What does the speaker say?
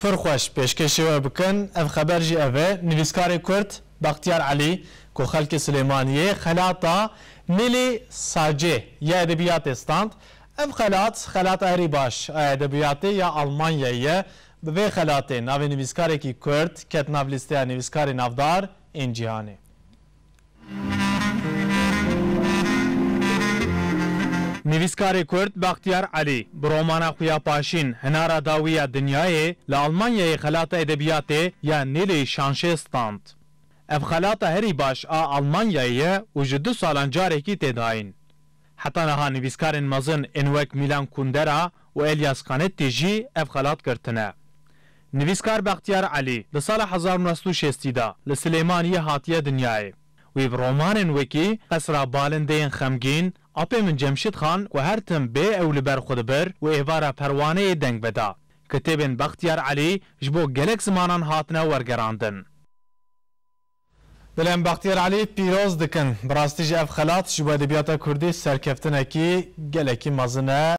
فرخوش پیشکشی بکن اف خبر جی اوه نویسکار کرد بختیار علی کو خلک سلیمانیه خلاطا ملی ساجه یا ادبیات استاند اف خلاط اری باش ادبیات یا آلمانیایه به خلاطه ناو نویسکار کی کرد کت ناو لیسته نویسکار نافدار این جهانه نویسکار کرد بختیار علی برومانا خویا پاشین هنارا داویا دنیای لآلمانیای خلاط ادبیات یا نیلی شانشه ستاند. اف خلاط هری باش آلمانیای و جدو سالان جارکی تداین. حتی نها نویسکار مزن انوک میلان کندرا و الیاس خانتی جی اف خلاط کرتنه. نویسکار بختیار علی لسال 1960 دا لسلیمانی هاتیه دنیای. وی برومان وکی قصر بالندین خمگین اپی من جمشید خان و هر تم به اول بر خود بر و ایوارا پروانه دنگ بدا کتابن بختیار علی جبو گلک زمانان هاتنه ورگراندن بلن بختیار علی پیروز دکن براستی جف خلاط جبو ادبیات کردی سرکفتنه کی گلکی مزنه